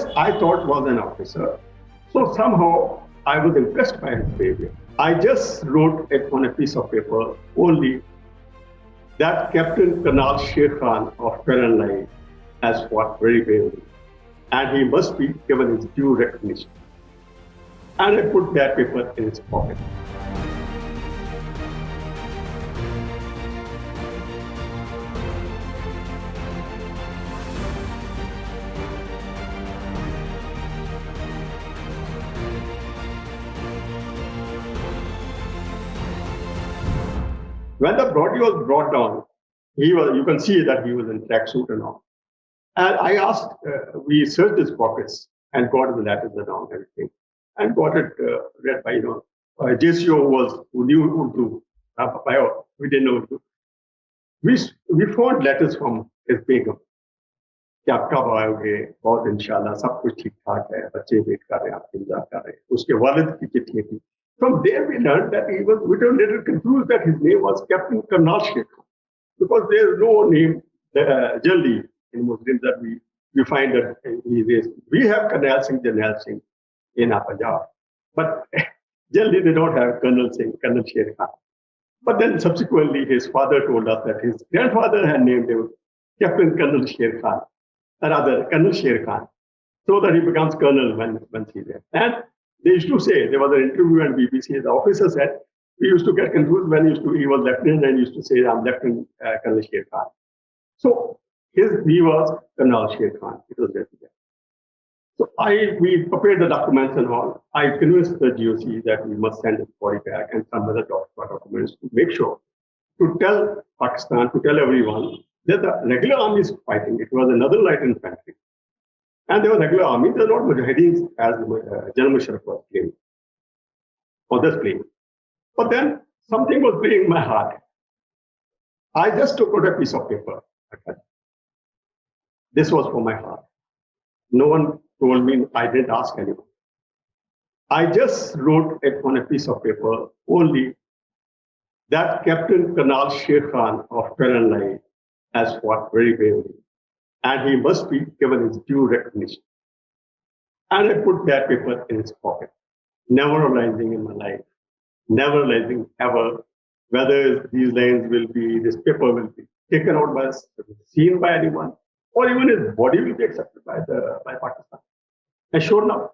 yes, I thought was an officer. So somehow I was impressed by his behavior. I just wrote it on a piece of paper only that Captain Karnal Sher Khan of Karnal has fought very bravely, and he must be given his due recognition. And I put that paper in his pocket. When the body was brought down, you can see that he was in tracksuit and all. And I asked, we searched his pockets and got the letters around everything, and got it read by, JCO who knew Urdu, bio, we didn't know Urdu. We found letters from his begum. कि आप कब आओगे, बहुत इंशाल्लाह सब कुछ ठीक ठाक है, बच्चे वेट कर रहे हैं, आप इंतजार कर रहे हैं. उसके वालिद की चिट्ठियां थी. From there we learned that we were a little confused that his name was Captain Karnal Sher Khan, because there is no name generally in Muslims that we find that he is. We have Karnal Singh in Punjab, but generally they don't have Colonel Sher Khan. But then subsequently his father told us that his grandfather had named him Captain Karnal Sher Khan, rather Karnal Sher Khan, so that he becomes colonel when he's there. And they used to say, there was an interview on BBC, the officer said, we used to get confused when he was lieutenant and used to say, I'm Lieutenant Karnal Sher Khan. So he was Karnal Sher Khan. It was there. So we prepared the documents and all. I convinced the GOC that we must send his body back and some other documents to make sure, to tell Pakistan, to tell everyone that the regular army is fighting. It was another light infantry. And there was regular army, they were not Mujahideens as General Musharraf was claiming on this plane. But then something was playing in my heart. I just took out a piece of paper. This was for my heart. No one told me, I didn't ask anyone. I just wrote it on a piece of paper only that Captain Karnal Sher Khan of Karnal has fought very bravely, and he must be given his due recognition. And I put that paper in his pocket, never realizing in my life, never realizing ever whether these lines this paper will be taken out by us, seen by anyone, or even his body will be accepted by Pakistan. And sure enough,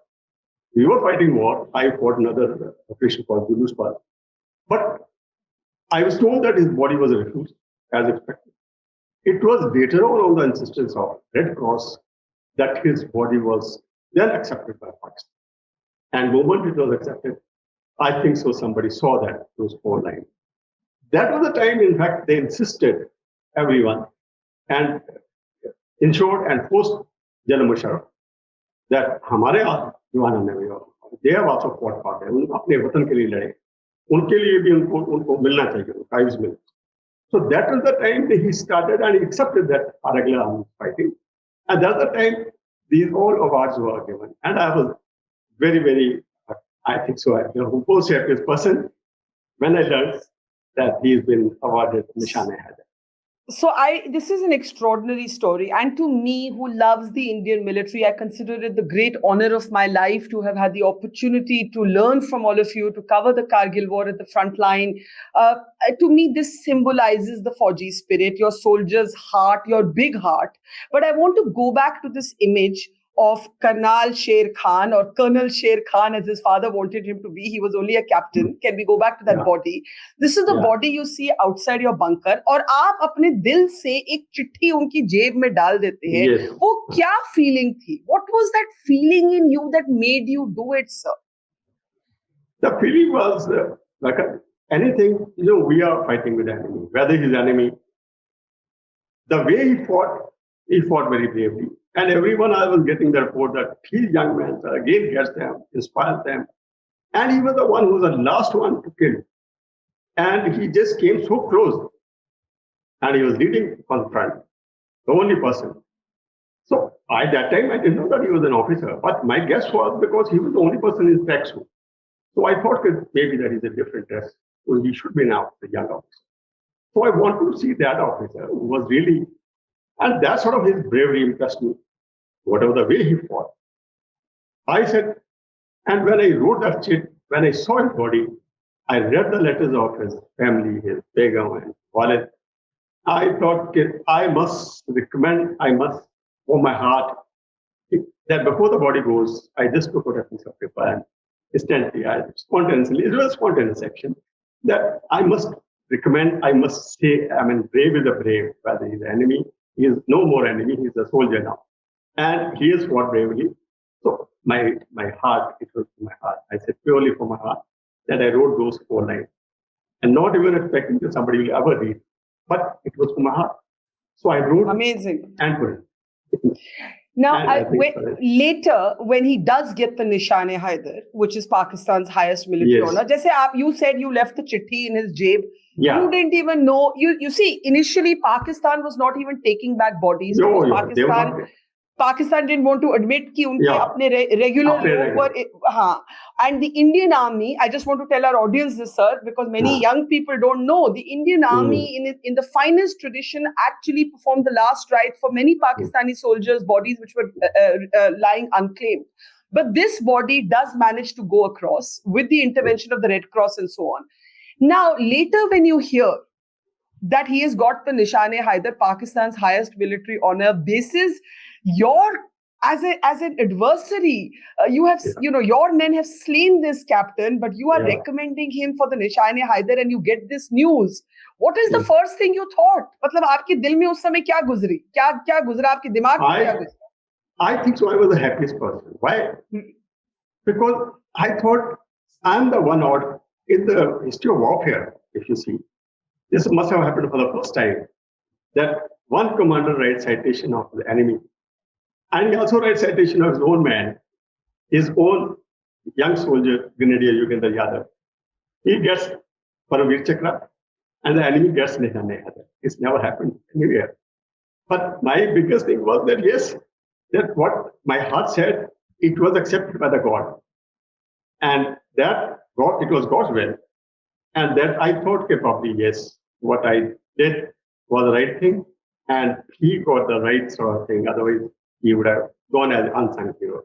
we were fighting war. I fought another operation called Zulus Par. But I was told that his body was refused, as expected. It was later on the insistence of Red Cross that his body was then accepted by Pakistan. And the moment it was accepted, I think so somebody saw that, those 4 lines. That was the time, in fact, they insisted, everyone, and ensured and forced General Musharraf that हमारे जवानों ने भी, they have also fought for them, अपने वतन के लिए लड़े, उनके लिए भी उनको मिलना चाहिए, tribes मिलना. So that was the time that he started and he accepted that regular army fighting. And that's the time these all awards were given. And I was very, very, I think so, I'm the most happiest person when I learned that he's been awarded Nishan-e-Haidar. So this is an extraordinary story. And to me, who loves the Indian military, I consider it the great honor of my life to have had the opportunity to learn from all of you, to cover the Kargil war at the front line. To me, this symbolizes the Fauji spirit, your soldier's heart, your big heart. But I want to go back to this image of Karnal Sher Khan, or Colonel Sher Khan, as his father wanted him to be. He was only a captain. Can we go back to that body? This is the body you see outside your bunker. और आप अपने दिल से एक चिट्ठी उनकी जेब में डाल देते हैं. वो क्या feeling थी? What was that feeling in you that made you do it, sir? The feeling was like anything, we are fighting with the enemy. Whether he's enemy, the way he fought very bravely. And everyone, I was getting the report that these young men again gets them, inspires them. And he was the one who was the last one to kill. And he just came so close. And he was leading on the front, the only person. So at that time, I didn't know that he was an officer. But my guess was because he was the only person in tracksuit. So I thought that maybe that is a different dress. So he should be now the young officer. So I wanted to see that officer who was really, and that sort of his bravery impressed me. Whatever the way he fought. I said, and when I wrote that shit, when I saw his body, I read the letters of his family, his begum and wallet. I thought, okay, I must recommend, I must, for my heart, that before the body goes, I just took out a piece of paper and instantly, I spontaneously, it was a spontaneous action, that I must recommend, I must say, I mean, brave is a brave, whether he's an enemy, he is no more enemy, he's a soldier now. And he has fought bravely. So my heart, it was my heart. I said purely for my heart that I wrote those 4 lines. And not even expecting that somebody will ever read. But it was from my heart. So I wrote Amazing. and put it. Now, later, when he does get the Nishan-e-Haidar, which is Pakistan's highest military honor, you said you left the chitti in his jab. Yeah. You didn't even know. You see, initially, Pakistan was not even taking back bodies. Pakistan didn't want to admit कि उनके अपने regular लोग पर हाँ. And the Indian Army, I just want to tell our audience this, sir, because many young people don't know, the Indian Army in the finest tradition actually performed the last rite for many Pakistani soldiers' bodies which were lying unclaimed. But this body does manage to go across with the intervention of the Red Cross and so on. Now, later when you hear that he has got the Nishan-e-Haidar, Pakistan's highest military honor, basis your as an adversary, your men have slain this captain, but you are recommending him for the Nishan-e-Haidar, and you get this news. What is the first thing you thought? मतलब आपके दिल में उस समय क्या गुजरी? क्या गुजरा आपके दिमाग में क्या गुजरा? I think so. I was the happiest person. Why? Because I thought I'm the one out in the history of warfare. If you see, this must have happened for the first time that one commander writes citation of the enemy. And he also writes citation of his own man, his own young soldier, Brigadier Yugender Yadav. He gets Paramveer Chakra, and the enemy gets Nishan-e-Haidar. It's never happened anywhere. But my biggest thing was that, yes, that what my heart said, it was accepted by the God. And that God, it was God's will. And that I thought, okay, probably, yes, what I did was the right thing. And he got the right sort of thing. Otherwise, he would have gone as an unsung hero.